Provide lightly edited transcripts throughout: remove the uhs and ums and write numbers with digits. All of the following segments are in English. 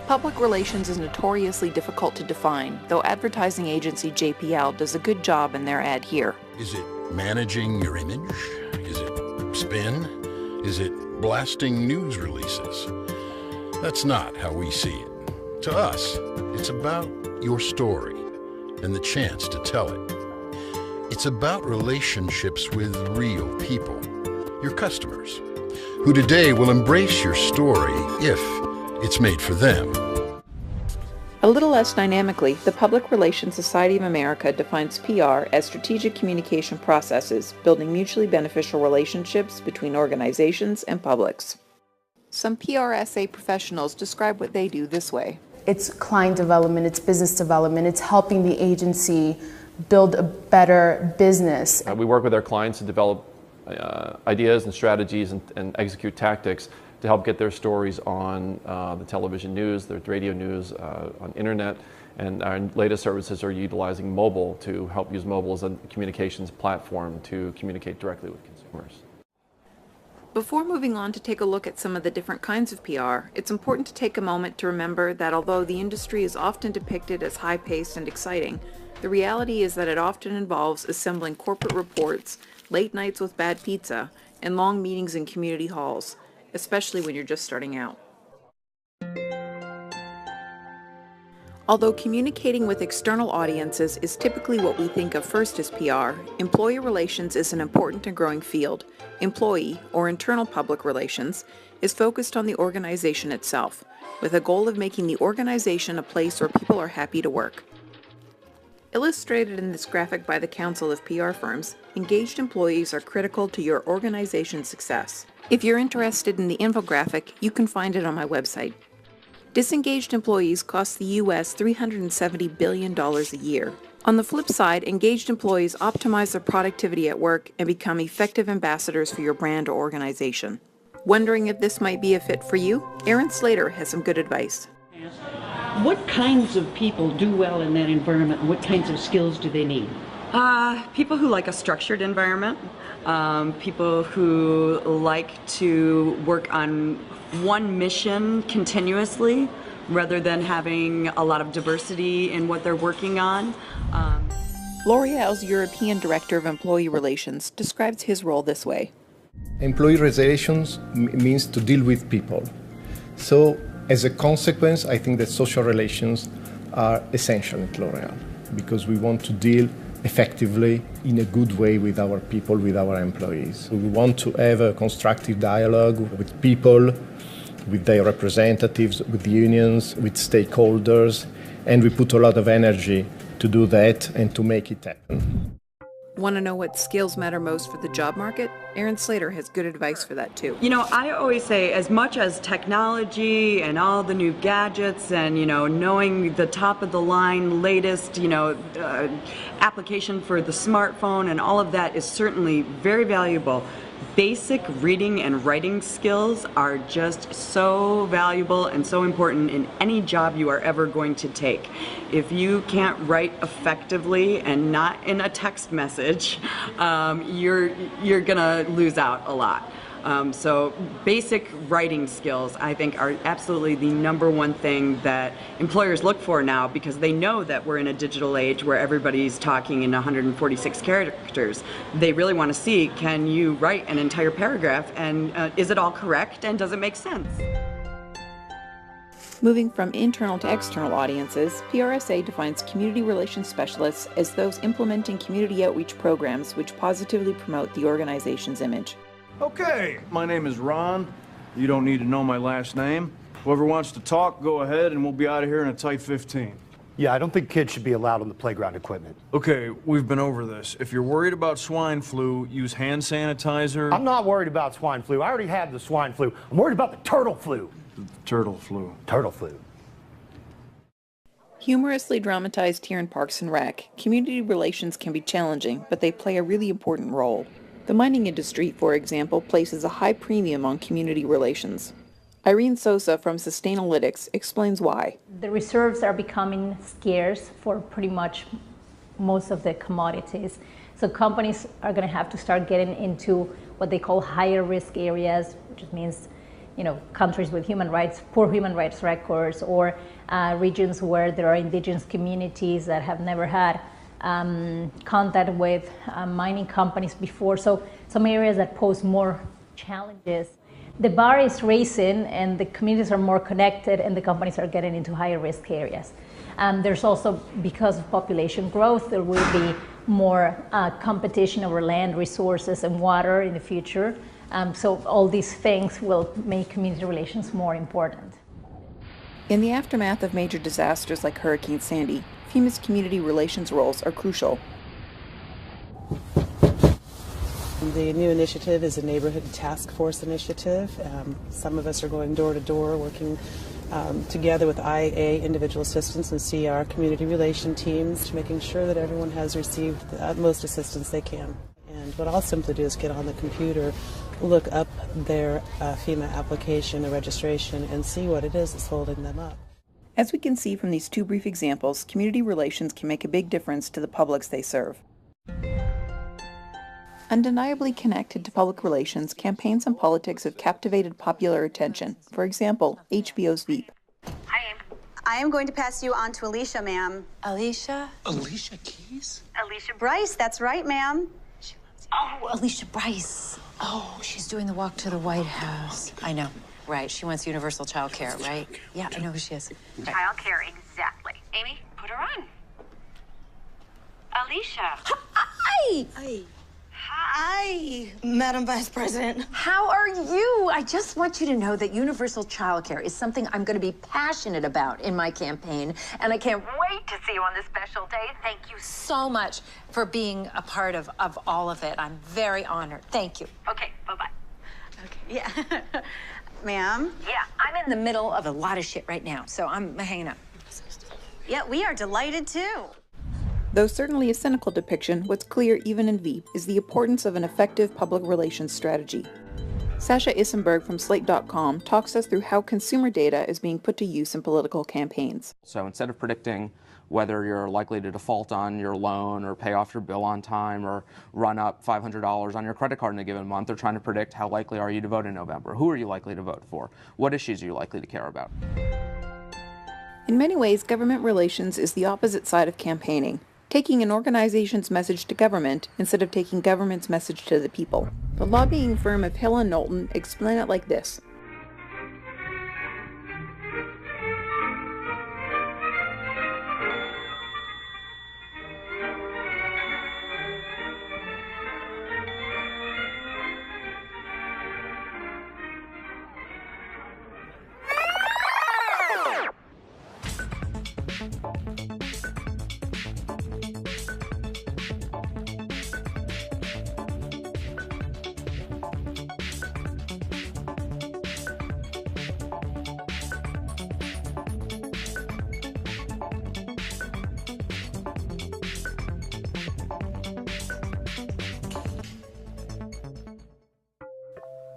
Public relations is notoriously difficult to define, though advertising agency JPL does a good job in their ad here. Is it managing your image? Is it spin? Is it blasting news releases? That's not how we see it. To us, it's about your story and the chance to tell it. It's about relationships with real people, your customers, who today will embrace your story if it's made for them. A little less dynamically, the Public Relations Society of America defines PR as strategic communication processes, building mutually beneficial relationships between organizations and publics. Some PRSA professionals describe what they do this way. It's client development, it's business development, it's helping the agency build a better business. We work with our clients to develop ideas and strategies and execute tactics to help get their stories on the television news, their radio news, on internet, and our latest services are utilizing mobile to help use mobile as a communications platform to communicate directly with consumers. Before moving on to take a look at some of the different kinds of PR, it's important to take a moment to remember that although the industry is often depicted as high-paced and exciting, the reality is that it often involves assembling corporate reports, late nights with bad pizza, and long meetings in community halls, especially when you're just starting out. Although communicating with external audiences is typically what we think of first as PR, employee relations is an important and growing field. Employee, or internal public relations, is focused on the organization itself, with a goal of making the organization a place where people are happy to work. Illustrated in this graphic by the Council of PR Firms, engaged employees are critical to your organization's success. If you're interested in the infographic, you can find it on my website. Disengaged employees cost the U.S. $370 billion a year. On the flip side, engaged employees optimize their productivity at work and become effective ambassadors for your brand or organization. Wondering if this might be a fit for you? Aaron Slater has some good advice. What kinds of people do well in that environment? What kinds of skills do they need? People who like a structured environment, people who like to work on one mission continuously rather than having a lot of diversity in what they're working on. L'Oreal's European Director of Employee Relations describes his role this way. Employee relations means to deal with people. So as a consequence, I think that social relations are essential at L'Oreal because we want to deal effectively in a good way with our people, with our employees. We want to have a constructive dialogue with people, with their representatives, with unions, with stakeholders, and we put a lot of energy to do that and to make it happen. Want to know what skills matter most for the job market? Aaron Slater has good advice for that too. You know, I always say as much as technology and all the new gadgets and, knowing the top of the line, latest, application for the smartphone and all of that is certainly very valuable. Basic reading and writing skills are just so valuable and so important in any job you are ever going to take. If you can't write effectively and not in a text message, you're gonna lose out a lot. So basic writing skills, I think, are absolutely the number one thing that employers look for now because they know that we're in a digital age where everybody's talking in 146 characters. They really want to see, can you write an entire paragraph and is it all correct and does it make sense? Moving from internal to external audiences, PRSA defines community relations specialists as those implementing community outreach programs which positively promote the organization's image. Okay, my name is Ron. You don't need to know my last name. Whoever wants to talk, go ahead, and we'll be out of here in a tight 15. Yeah, I don't think kids should be allowed on the playground equipment. Okay, we've been over this. If you're worried about swine flu, use hand sanitizer. I'm not worried about swine flu. I already had the swine flu. I'm worried about the turtle flu. The turtle flu. Turtle flu. Humorously dramatized here in Parks and Rec, community relations can be challenging, but they play a really important role. The mining industry, for example, places a high premium on community relations. Irene Sosa from Sustainalytics explains why. The reserves are becoming scarce for pretty much most of the commodities. So companies are going to have to start getting into what they call higher risk areas, which means countries with poor human rights records, or regions where there are indigenous communities that have never had contact with mining companies before. So some areas that pose more challenges. The bar is raising and the communities are more connected and the companies are getting into higher risk areas. There's also, because of population growth, there will be more competition over land, resources, and water in the future. So all these things will make community relations more important. In the aftermath of major disasters like Hurricane Sandy, FEMA's community relations roles are crucial. The new initiative is a neighborhood task force initiative. Some of us are going door to door, working together with IA, individual assistance, and CR, community relation teams, making sure that everyone has received the utmost assistance they can. And what I'll simply do is get on the computer, look up their FEMA application, the registration, and see what it is that's holding them up. As we can see from these two brief examples, community relations can make a big difference to the publics they serve. Undeniably connected to public relations, campaigns and politics have captivated popular attention. For example, HBO's Veep. Hi, I am going to pass you on to Alicia, ma'am. Alicia? Alicia Keys? Alicia Bryce, that's right, ma'am. Oh, Alicia Bryce. Oh, she's doing the walk to the White House. I know, right. She wants universal child care, right? Yeah, I know who she is. Right. Child care, exactly. Amy, put her on. Alicia. Hi! Hi. Hi, Madam Vice President. How are you? I just want you to know that universal childcare is something I'm going to be passionate about in my campaign, and I can't wait to see you on this special day. Thank you so much for being a part of all of it. I'm very honored. Thank you. Okay, bye-bye. Okay. Yeah. Ma'am? Yeah, I'm in the middle of a lot of shit right now, so I'm hanging up. Yeah, we are delighted too. Though certainly a cynical depiction, what's clear even in Veep is the importance of an effective public relations strategy. Sasha Issenberg from Slate.com talks us through how consumer data is being put to use in political campaigns. So instead of predicting whether you're likely to default on your loan or pay off your bill on time or run up $500 on your credit card in a given month, they're trying to predict how likely are you to vote in November. Who are you likely to vote for? What issues are you likely to care about? In many ways, government relations is the opposite side of campaigning, taking an organization's message to government instead of taking government's message to the people. The lobbying firm of Hill & Knowlton explain it like this.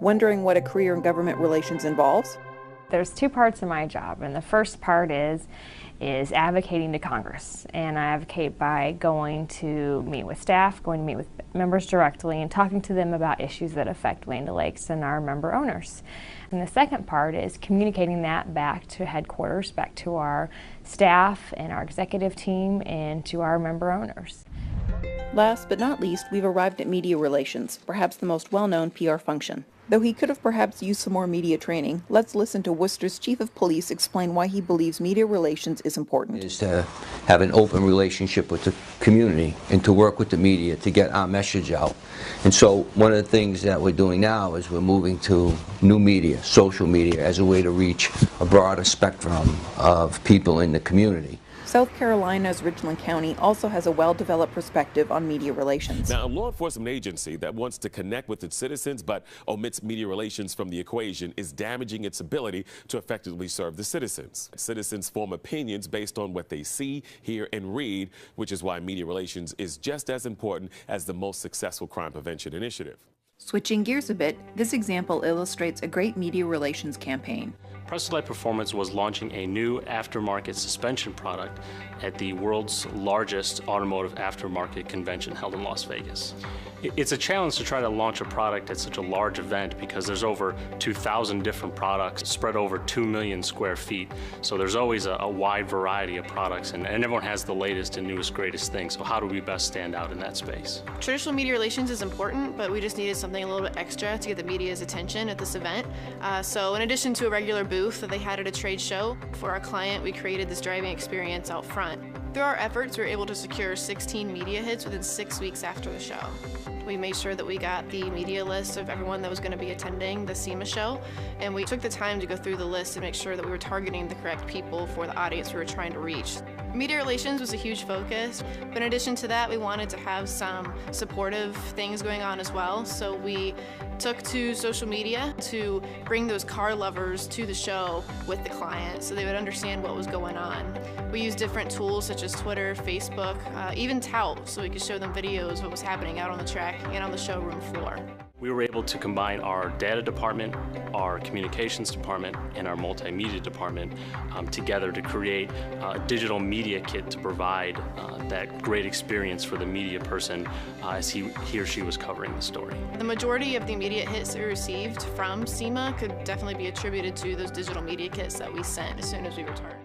Wondering what a career in government relations involves? There's two parts of my job, and the first part is advocating to Congress. And I advocate by going to meet with staff, going to meet with members directly, and talking to them about issues that affect Land O'Lakes and our member owners. And the second part is communicating that back to headquarters, back to our staff and our executive team, and to our member owners. Last but not least, we've arrived at media relations, perhaps the most well-known PR function. Though he could have perhaps used some more media training, let's listen to Worcester's chief of police explain why he believes media relations is important. Is to have an open relationship with the community and to work with the media to get our message out. And so one of the things that we're doing now is we're moving to new media, social media, as a way to reach a broader spectrum of people in the community. South Carolina's Richland County also has a well-developed perspective on media relations. Now, a law enforcement agency that wants to connect with its citizens but omits media relations from the equation is damaging its ability to effectively serve the citizens. Citizens form opinions based on what they see, hear, and read, which is why media relations is just as important as the most successful crime prevention initiative. Switching gears a bit, this example illustrates a great media relations campaign. Press-to-Light Performance was launching a new aftermarket suspension product at the world's largest automotive aftermarket convention held in Las Vegas. It's a challenge to try to launch a product at such a large event because there's over 2,000 different products spread over 2 million square feet. So there's always a wide variety of products, and everyone has the latest and newest, greatest thing. So how do we best stand out in that space? Traditional media relations is important, but we just needed something a little bit extra to get the media's attention at this event. So in addition to a regular booth that they had at a trade show, for our client, we created this driving experience out front. Through our efforts, we were able to secure 16 media hits within 6 weeks after the show. We made sure that we got the media list of everyone that was going to be attending the SEMA show, and we took the time to go through the list and make sure that we were targeting the correct people for the audience we were trying to reach. Media relations was a huge focus, but in addition to that, we wanted to have some supportive things going on as well, so we took to social media to bring those car lovers to the show with the client so they would understand what was going on. We used different tools such as Twitter, Facebook, even Tout, so we could show them videos of what was happening out on the track and on the showroom floor. We were able to combine our data department, our communications department, and our multimedia department together to create a digital media kit to provide that great experience for the media person as he or she was covering the story. The majority of the immediate hits that we received from SEMA could definitely be attributed to those digital media kits that we sent as soon as we returned.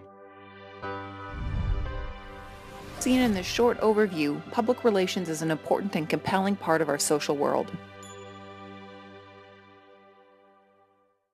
Seen in this short overview, public relations is an important and compelling part of our social world.